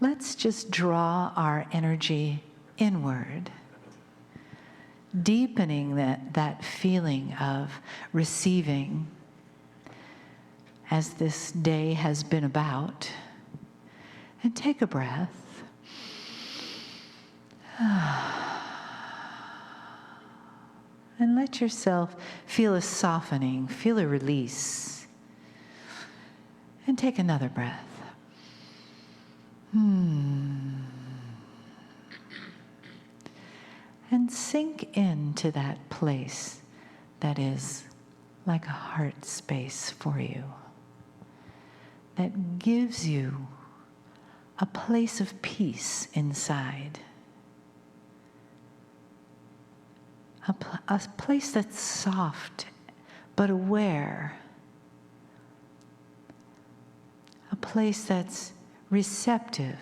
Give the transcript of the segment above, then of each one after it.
let's just draw our energy inward, deepening that feeling of receiving as this day has been about. And take a breath. And let yourself feel a softening, feel a release. And take another breath. And sink into that place that is like a heart space for you, that gives you a place of peace inside, a place that's soft but aware, a place that's receptive,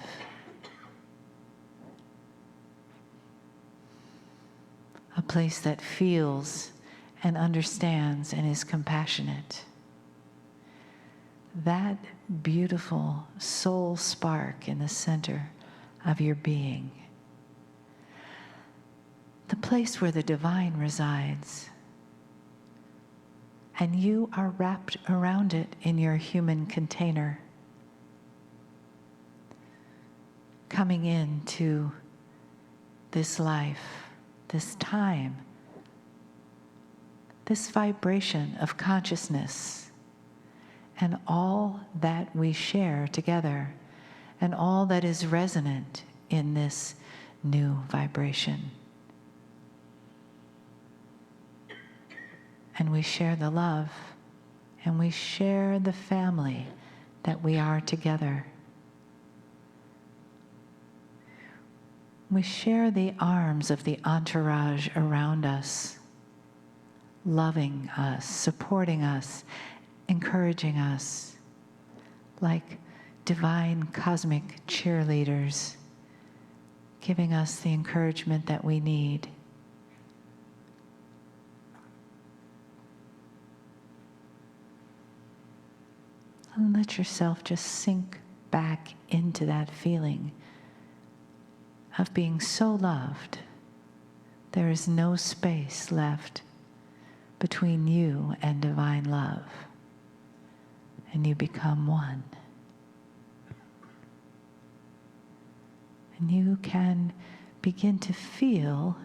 a place that feels and understands and is compassionate. That beautiful soul spark in the center of your being, the place where the divine resides, and you are wrapped around it in your human container, coming into this life, this time, this vibration of consciousness, and all that we share together, and all that is resonant in this new vibration. And we share the love, and we share the family that we are together. We share the arms of the entourage around us, loving us, supporting us, encouraging us, like divine cosmic cheerleaders, giving us the encouragement that we need. And let yourself just sink back into that feeling of being so loved. There is no space left between you and divine love, and you become one. And you can begin to feel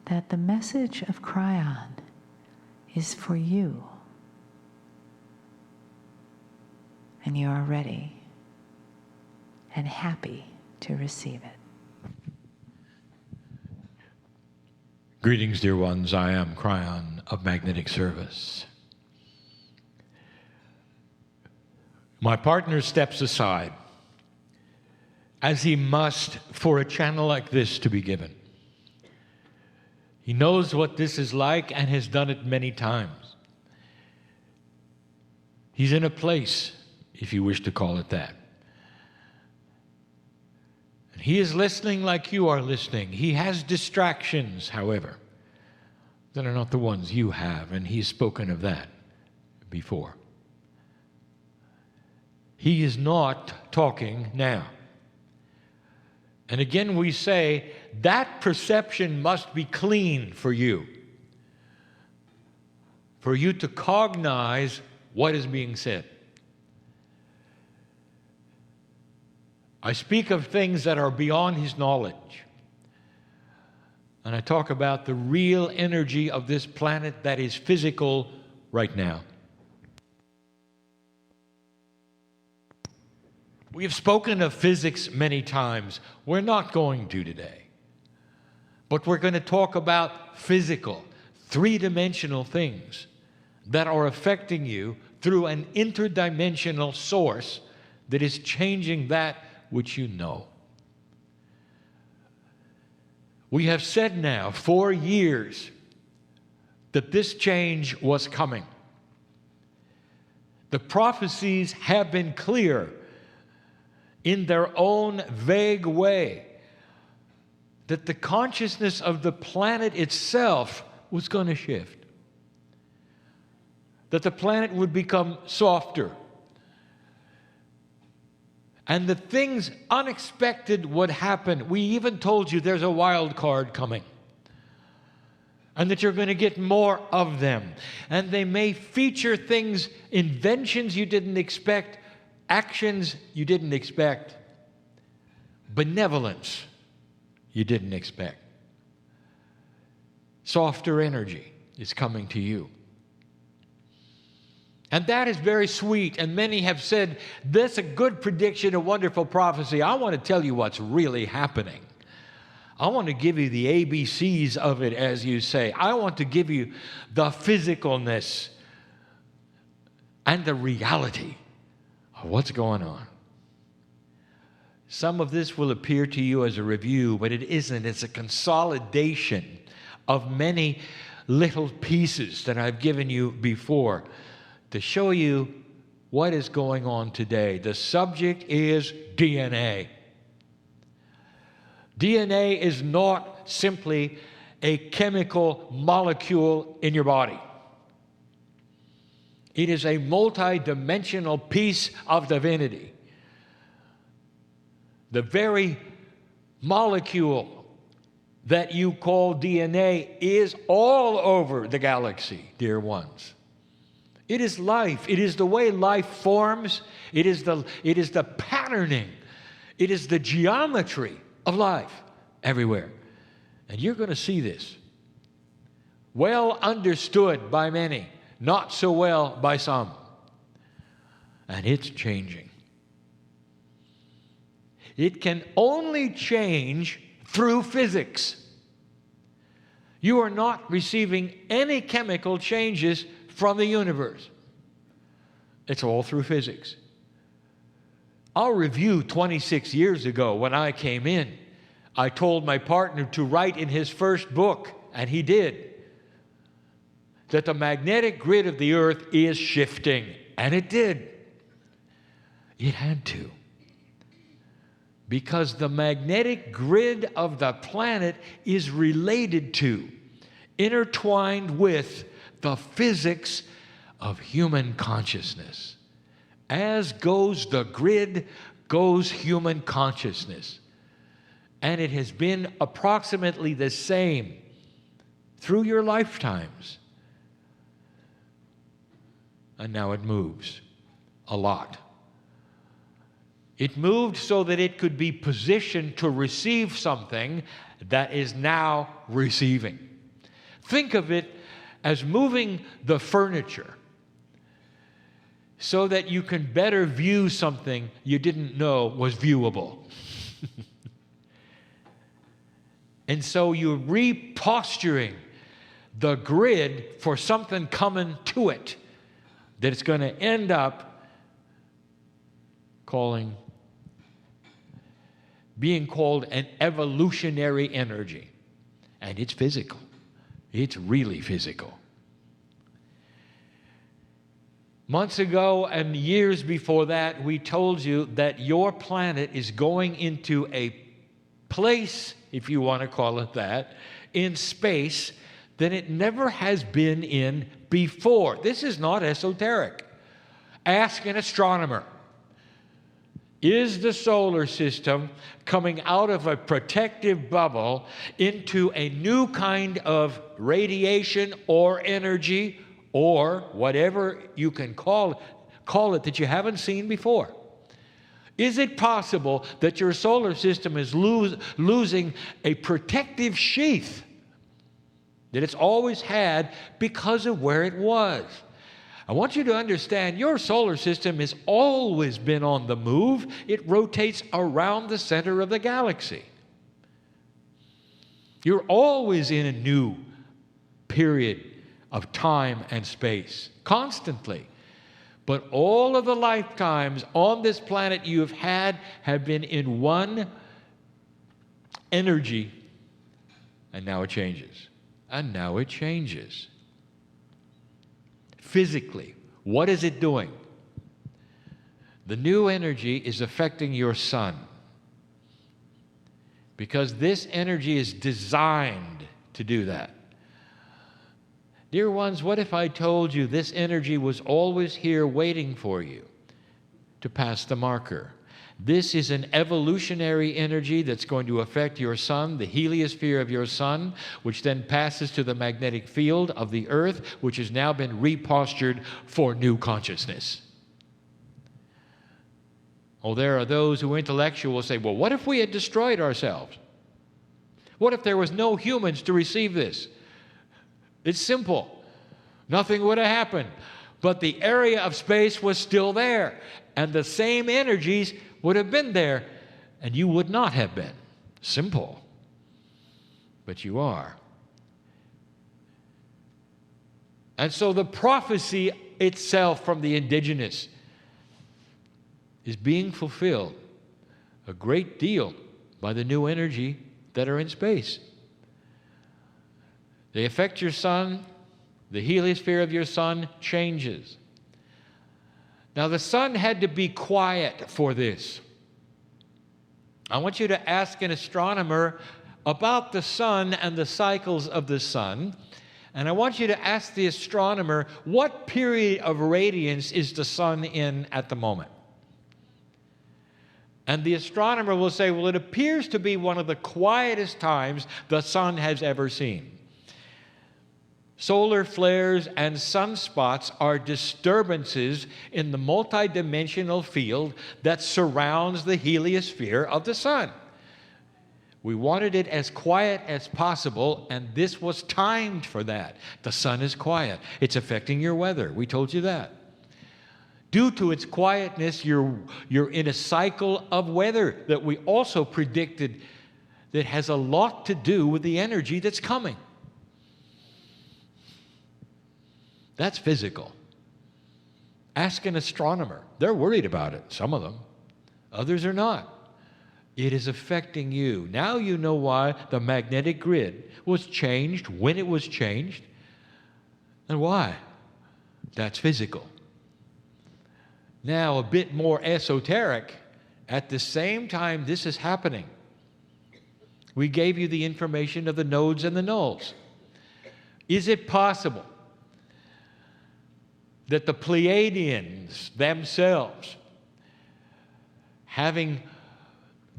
that the message of Kryon is for you, and you are ready and happy to receive it. Greetings, dear ones. I am Kryon of Magnetic Service. My partner steps aside, as he must for a channel like this to be given. He knows what this is like and has done it many times. He's in a place, if you wish to call it that. And he is listening like you are listening. He has distractions, however, that are not the ones you have, and he's spoken of that before. He is not talking now. And again we say, that perception must be clean for you to cognize what is being said. I speak of things that are beyond his knowledge. And I talk about the real energy of this planet that is physical right now. We have spoken of physics many times. We're not going to today. But we're going to talk about physical, three-dimensional things that are affecting you through an interdimensional source that is changing that which you know. We have said now 4 years that this change was coming. The prophecies have been clear in their own vague way that the consciousness of the planet itself was going to shift. That the planet would become softer. And the things unexpected would happen. We even told you there's a wild card coming. And that you're going to get more of them. And they may feature things, inventions you didn't expect, actions you didn't expect, benevolence you didn't expect. Softer energy is coming to you. And that is very sweet. And many have said, that's a good prediction, a wonderful prophecy. I want to tell you what's really happening. I want to give you the ABCs of it, as you say. I want to give you the physicalness and the reality of what's going on. Some of this will appear to you as a review, but it isn't. It's a consolidation of many little pieces that I've given you before to show you what is going on today. The subject is DNA. DNA is not simply a chemical molecule in your body. It is a multi-dimensional piece of divinity. The very molecule that you call DNA is all over the galaxy, dear ones. It is life. It is the way life forms. It is the patterning. It is the geometry of life everywhere. And you're going to see this. Well understood by many, not so well by some. And it's changing. It can only change through physics. You are not receiving any chemical changes from the universe. It's all through physics. I'll review 26 years ago when I came in. I told my partner to write in his first book, and he did, that the magnetic grid of the earth is shifting. And it did. It had to. Because the magnetic grid of the planet is related to, intertwined with, the physics of human consciousness. As goes the grid, goes human consciousness. And it has been approximately the same through your lifetimes. And now it moves a lot. It moved so that it could be positioned to receive something that is now receiving. Think of it as moving the furniture so that you can better view something you didn't know was viewable. And so you're reposturing the grid for something coming to it that it's going to end up being called an evolutionary energy. And it's physical. It's really physical. Months ago and years before that, we told you that your planet is going into a place, if you want to call it that, in space that it never has been in before. This is not esoteric. Ask an astronomer. Is the solar system coming out of a protective bubble into a new kind of radiation or energy or whatever you can call it that you haven't seen before? Is it possible that your solar system is losing a protective sheath that it's always had because of where it was? I want you to understand your solar system has always been on the move. It rotates around the center of the galaxy. You're always in a new period of time and space, constantly. But all of the lifetimes on this planet you have had have been in one energy, and now it changes. And now it changes. Physically, what is it doing? The new energy is affecting your sun. Because this energy is designed to do that. Dear ones, what if I told you this energy was always here waiting for you to pass the marker? This is an evolutionary energy that's going to affect your sun, the heliosphere of your sun, which then passes to the magnetic field of the earth, which has now been repostured for new consciousness. Oh, there are those who intellectually will say, well, what if we had destroyed ourselves? What if there was no humans to receive this? It's simple. Nothing would have happened. But the area of space was still there, and the same energies would have been there, and you would not have been. Simple. But you are. And so the prophecy itself from the indigenous is being fulfilled a great deal by the new energy that are in space. They affect your sun. The heliosphere of your sun changes. Now, the sun had to be quiet for this. I want you to ask an astronomer about the sun and the cycles of the sun. And I want you to ask the astronomer, what period of radiance is the sun in at the moment? And the astronomer will say, well, it appears to be one of the quietest times the sun has ever seen. Solar flares and sunspots are disturbances in the multidimensional field that surrounds the heliosphere of the sun. We wanted it as quiet as possible, and this was timed for that. The sun is quiet. It's affecting your weather. We told you that. Due to its quietness, you're in a cycle of weather that we also predicted that has a lot to do with the energy that's coming. That's physical. Ask an astronomer. They're worried about it, some of them. Others are not. It is affecting you. Now you know why the magnetic grid was changed, when it was changed, and why. That's physical. Now, a bit more esoteric, at the same time this is happening, we gave you the information of the nodes and the nulls. Is it possible that the Pleiadians themselves, having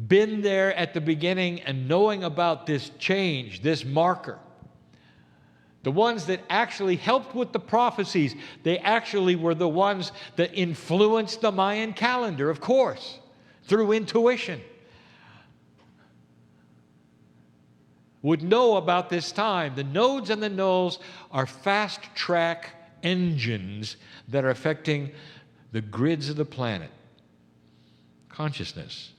been there at the beginning and knowing about this change, this marker, the ones that actually helped with the prophecies, they actually were the ones that influenced the Mayan calendar, of course, through intuition, would know about this time. The nodes and the nulls are fast-track engines that are affecting the grids of the planet. Consciousness.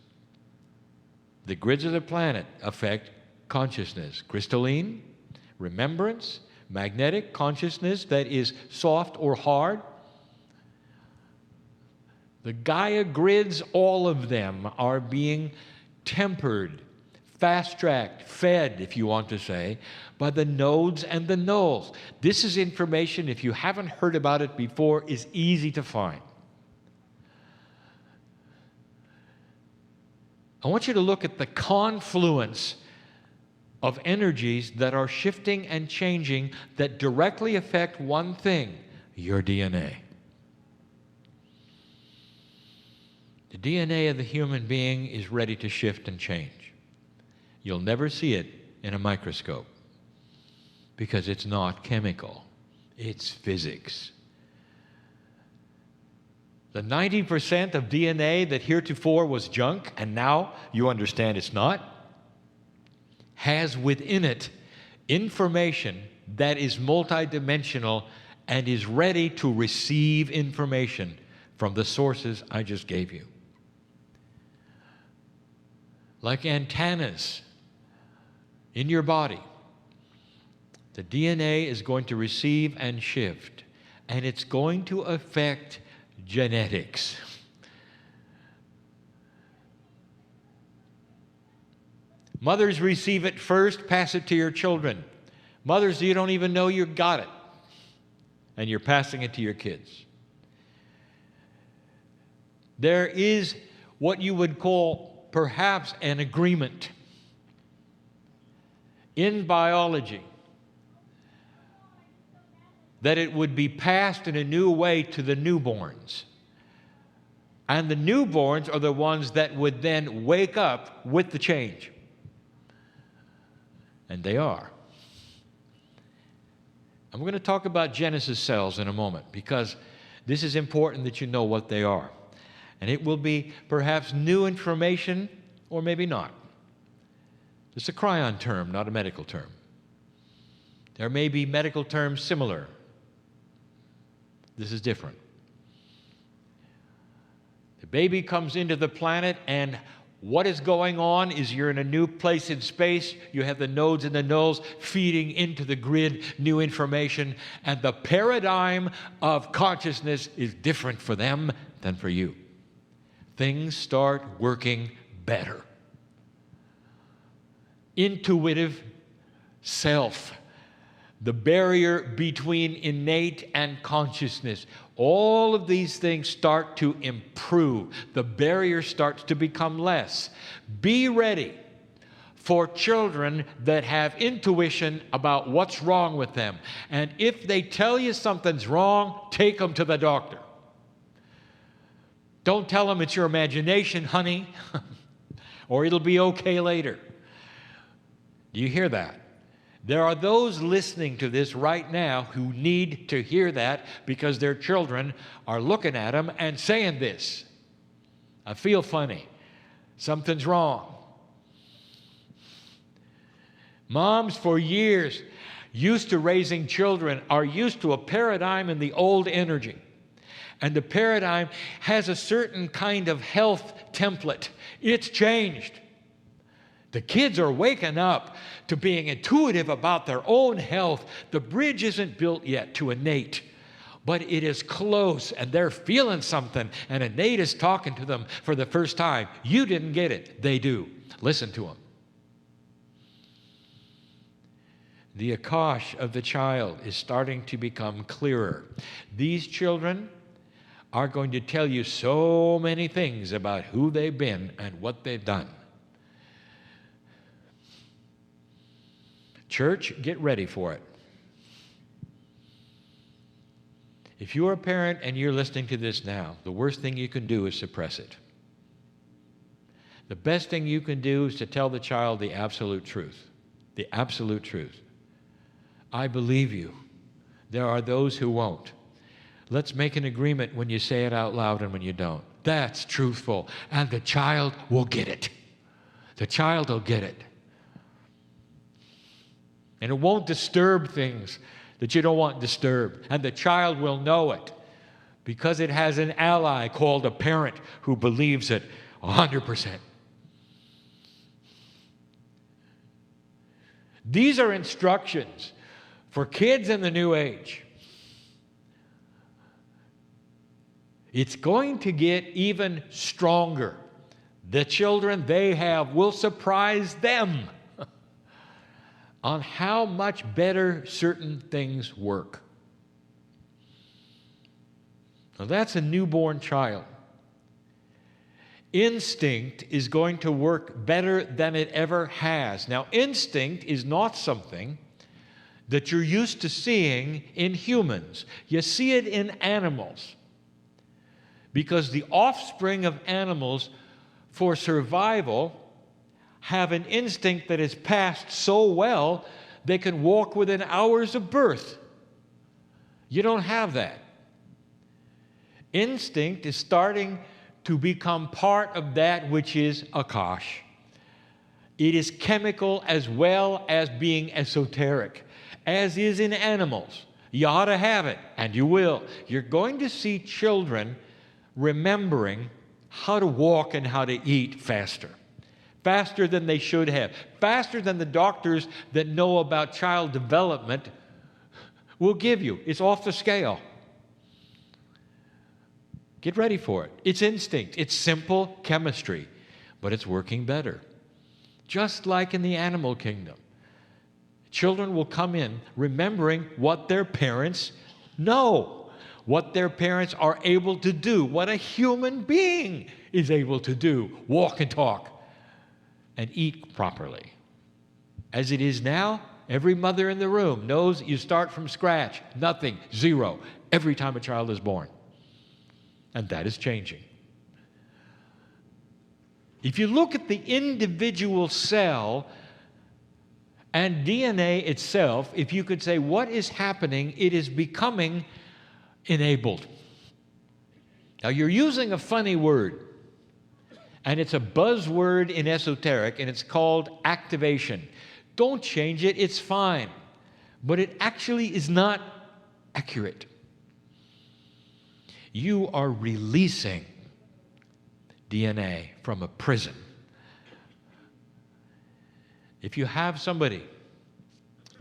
The grids of the planet affect consciousness. Crystalline, remembrance, magnetic consciousness that is soft or hard. The Gaia grids, all of them are being tempered, fast-tracked, fed, if you want to say, by the nodes and the nulls. This is information, if you haven't heard about it before, is easy to find. I want you to look at the confluence of energies that are shifting and changing that directly affect one thing, your DNA. The DNA of the human being is ready to shift and change. You'll never see it in a microscope because it's not chemical, it's physics. The 90% of DNA that heretofore was junk, and now you understand it's not, has within it information that is multidimensional and is ready to receive information from the sources I just gave you. Like antennas in your body, the DNA is going to receive and shift, and it's going to affect genetics. Mothers receive it first, pass it to your children. Mothers, you don't even know you got it, and you're passing it to your kids. There is what you would call perhaps an agreement in biology that it would be passed in a new way to the newborns. And the newborns are the ones that would then wake up with the change. And they are. I'm going to talk about Genesis cells in a moment, because this is important that you know what they are. And it will be perhaps new information, or maybe not. It's a Kryon term, not a medical term. There may be medical terms similar. This is different. The baby comes into the planet, and what is going on is you're in a new place in space. You have the nodes and the nulls feeding into the grid new information, and the paradigm of consciousness is different for them than for you. Things start working better. Intuitive self, the barrier between innate and consciousness. All of these things start to improve. The barrier starts to become less. Be ready for children that have intuition about what's wrong with them. And if they tell you something's wrong, take them to the doctor. Don't tell them it's your imagination, honey, or it'll be okay later. Do you hear that? There are those listening to this right now who need to hear that, because their children are looking at them and saying this. I feel funny. Something's wrong. Moms for years used to raising children are used to a paradigm in the old energy. And the paradigm has a certain kind of health template. It's changed. The kids are waking up to being intuitive about their own health. The bridge isn't built yet to innate, but it is close, and they're feeling something, and innate is talking to them for the first time. You didn't get it. They do. Listen to them. The akash of the child is starting to become clearer. These children are going to tell you so many things about who they've been and what they've done. Church, get ready for it. If you're a parent and you're listening to this now, the worst thing you can do is suppress it. The best thing you can do is to tell the child the absolute truth. The absolute truth. I believe you. There are those who won't. Let's make an agreement when you say it out loud and when you don't. That's truthful. And the child will get it. The child will get it. And it won't disturb things that you don't want disturbed. And the child will know it, because it has an ally called a parent who believes it 100%. These are instructions for kids in the new age. It's going to get even stronger. The children they have will surprise them on how much better certain things work. Now that's a newborn child. Instinct is going to work better than it ever has. Now, instinct is not something that you're used to seeing in humans. You see it in animals, because the offspring of animals, for survival, have an instinct that is passed so well they can walk within hours of birth. You don't have that. Instinct is starting to become part of that which is akash. It is chemical as well as being esoteric, as is in animals. You ought to have it, and you will. You're going to see children remembering how to walk and how to eat faster. Faster than they should have. Faster than the doctors that know about child development will give you. It's off the scale. Get ready for it. It's instinct. It's simple chemistry, but it's working better. Just like in the animal kingdom. Children will come in remembering what their parents know, what their parents are able to do, what a human being is able to do, walk and talk, and eat properly. As it is now, every mother in the room knows you start from scratch, nothing, zero, every time a child is born. And that is changing. If you look at the individual cell and DNA itself, if you could say what is happening, it is becoming enabled. Now, you're using a funny word, and it's a buzzword in esoteric, and it's called activation. Don't change it, it's fine. But it actually is not accurate. You are releasing DNA from a prison. If you have somebody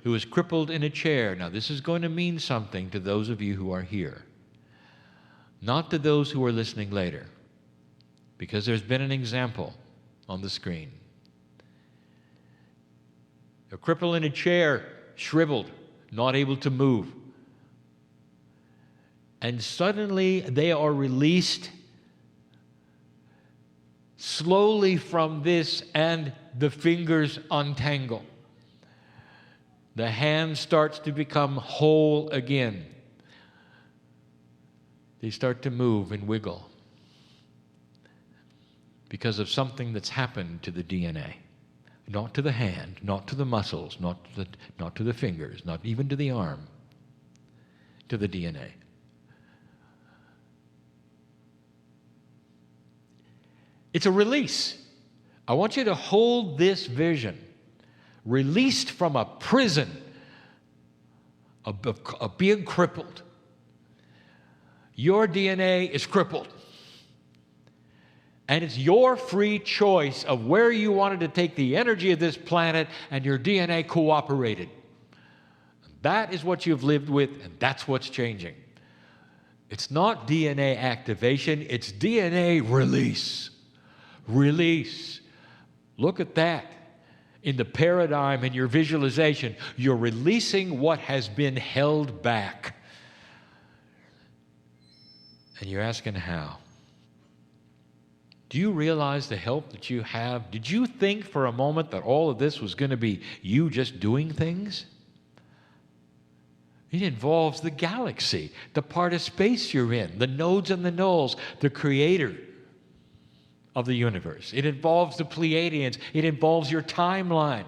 who is crippled in a chair, now this is going to mean something to those of you who are here, not to those who are listening later, because there's been an example on the screen. A cripple in a chair, shriveled, not able to move. And suddenly they are released slowly from this, and the fingers untangle. The hand starts to become whole again. They start to move and wiggle because of something that's happened to the DNA. Not to the hand, not to the muscles, not to the fingers, not even to the arm, to the DNA. It's a release. I want you to hold this vision. Released from a prison of being crippled. Your DNA is crippled. And it's your free choice of where you wanted to take the energy of this planet, and your DNA cooperated. That is what you've lived with, and that's what's changing. It's not DNA activation, it's DNA release. Release. Look at that. In the paradigm, in your visualization, you're releasing what has been held back. And you're asking how? Do you realize the help that you have? Did you think for a moment that all of this was going to be you just doing things? It involves the galaxy, the part of space you're in, the nodes and the nulls, the creator of the universe. It involves the Pleiadians. It involves your timeline.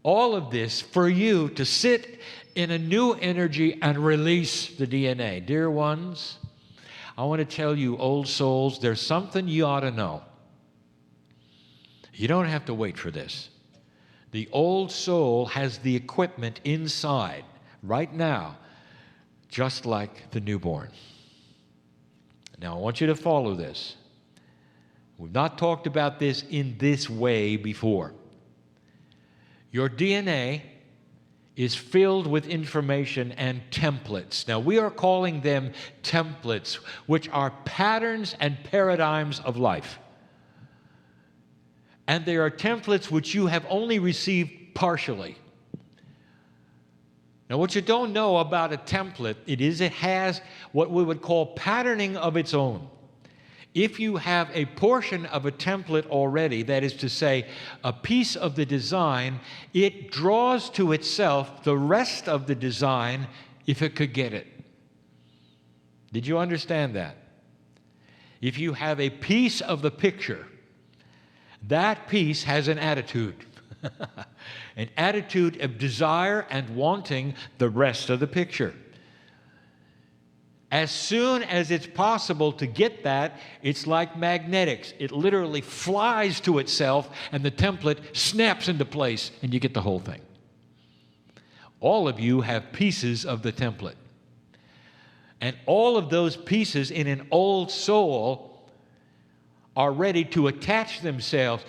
All of this for you to sit in a new energy and release the DNA. Dear ones, I want to tell you, old souls, there's something you ought to know. You don't have to wait for this. The old soul has the equipment inside right now, just like the newborn. Now, I want you to follow this. We've not talked about this in this way before. Your DNA is filled with information and templates. Now, we are calling them templates, which are patterns and paradigms of life. And they are templates which you have only received partially. Now, what you don't know about a template, it has what we would call patterning of its own. If you have a portion of a template already, that is to say, a piece of the design, it draws to itself the rest of the design if it could get it. Did you understand that? If you have a piece of the picture, that piece has an attitude. An attitude of desire and wanting the rest of the picture. As soon as it's possible to get that, it's like magnetics. It literally flies to itself, and the template snaps into place, and you get the whole thing. All of you have pieces of the template. And all of those pieces in an old soul are ready to attach themselves,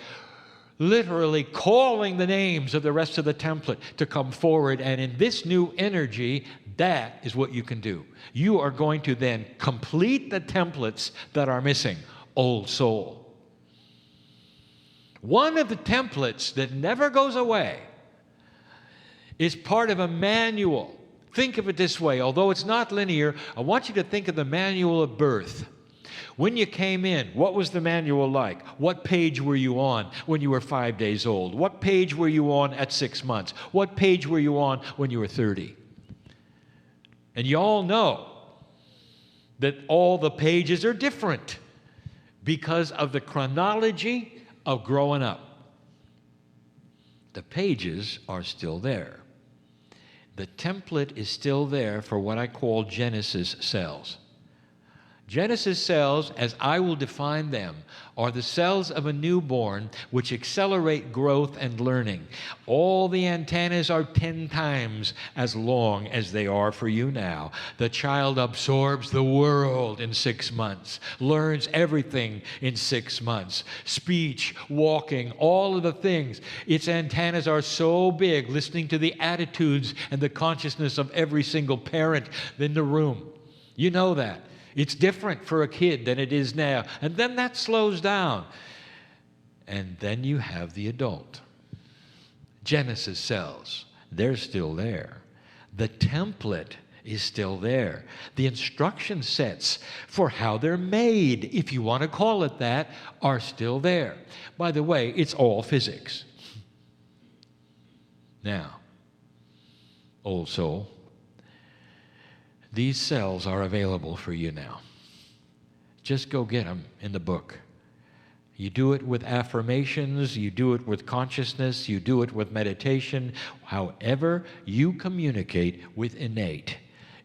literally calling the names of the rest of the template to come forward. And in this new energy, that is what you can do. You are going to then complete the templates that are missing, old soul. One of the templates that never goes away is part of a manual. Think of it this way. Although it's not linear, I want you to think of the manual of birth. When you came in, what was the manual like? What page were you on when you were 5 days old? What page were you on at 6 months? What page were you on when you were 30? And you all know that all the pages are different. because of the chronology of growing up. The pages are still there. The template is still there for what I call Genesis cells. Genesis cells, as I will define them, are the cells of a newborn which accelerate growth and learning. All the antennas are 10 times as long as they are for you now. The child absorbs the world in 6 months, learns everything in 6 months. Speech, walking, all of the things. Its antennas are so big, listening to the attitudes and the consciousness of every single parent in the room. You know that. It's different for a kid than it is now. And then that slows down. And then you have the adult. Genesis cells, they're still there. The template is still there. The instruction sets for how they're made, if you want to call it that, are still there. By the way, it's all physics. Now, old soul, these cells are available for you now. Just go get them in the book. You do it with affirmations, you do it with consciousness, you do it with meditation. However you communicate with innate,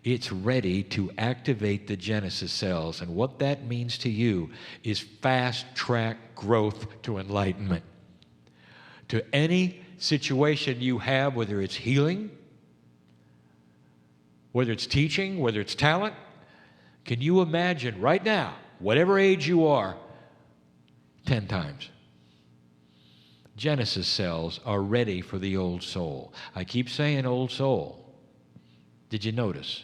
it's ready to activate the Genesis cells. And what that means to you is fast-track growth to enlightenment. To any situation you have, whether it's healing, whether it's teaching, whether it's talent, can you imagine right now, whatever age you are, 10 times? Genesis cells are ready for the old soul. I keep saying old soul. Did you notice?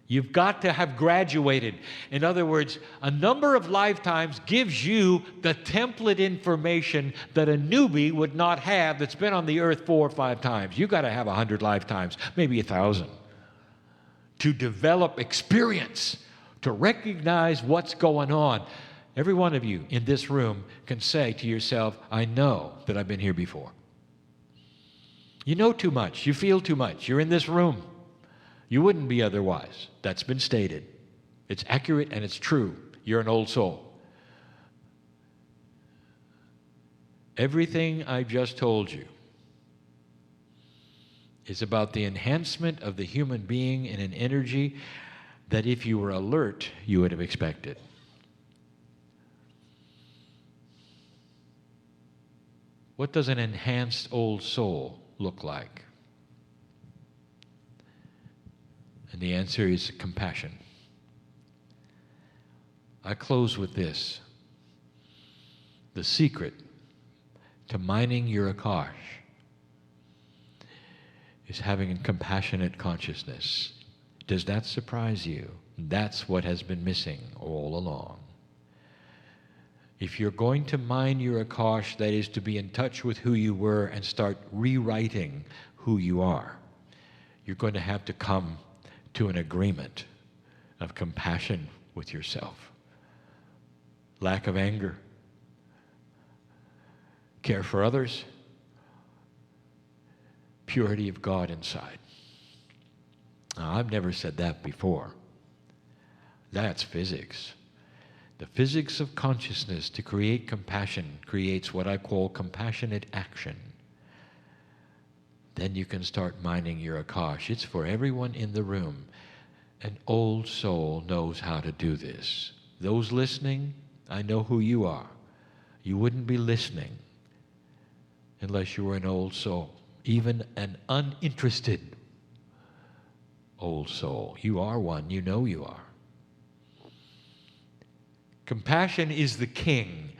You've got to have graduated. In other words, a number of lifetimes gives you the template information that a newbie would not have that's been on the earth 4 or 5 times. You've got to have 100 lifetimes, maybe 1,000, to develop experience, to recognize what's going on. Every one of you in this room can say to yourself, I know that I've been here before. You know too much. You feel too much. You're in this room. You wouldn't be otherwise. That's been stated. It's accurate and it's true. You're an old soul. Everything I've just told you is about the enhancement of the human being in an energy that if you were alert, you would have expected. What does an enhanced old soul look like? And the answer is compassion. I close with this. The secret to mining your Akash is having a compassionate consciousness. Does that surprise you? That's what has been missing all along. If you're going to mine your Akash, that is to be in touch with who you were and start rewriting who you are, you're going to have to come to an agreement of compassion with yourself. Lack of anger, care for others, purity of God inside. Now, I've never said that before. That's physics. The physics of consciousness to create compassion creates what I call compassionate action. Then you can start mining your Akash. It's for everyone in the room. An old soul knows how to do this. Those listening, I know who you are. You wouldn't be listening unless you were an old soul, even an uninterested old soul. You are one. You know you are. Compassion is the king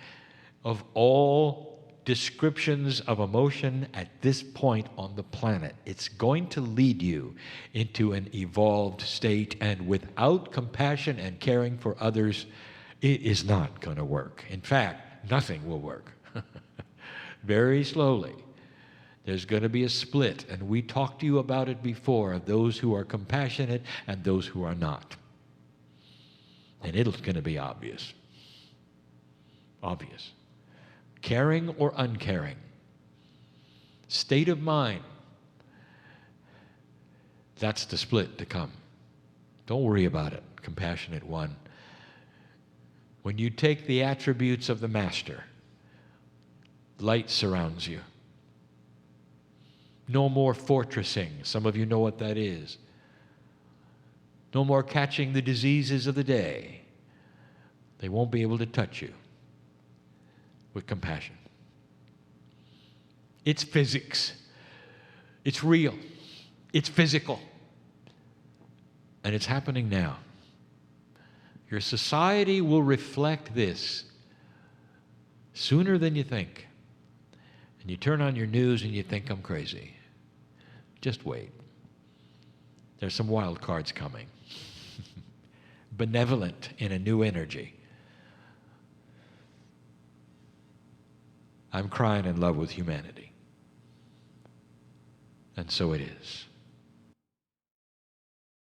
of all descriptions of emotion at this point on the planet. It's going to lead you into an evolved state, and without compassion and caring for others, it is not going to work. In fact, nothing will work. Very slowly, there's going to be a split, and we talked to you about it before, of those who are compassionate and those who are not. And it's going to be obvious. Obvious. Caring or uncaring. State of mind. That's the split to come. Don't worry about it, compassionate one. When you take the attributes of the Master, light surrounds you. No more fortressing. Some of you know what that is. No more catching the diseases of the day. They won't be able to touch you with compassion. It's physics. It's real. It's physical. And it's happening now. Your society will reflect this sooner than you think. And you turn on your news and you think I'm crazy. Just wait. There's some wild cards coming. Benevolent in a new energy. I'm crying in love with humanity. And so it is.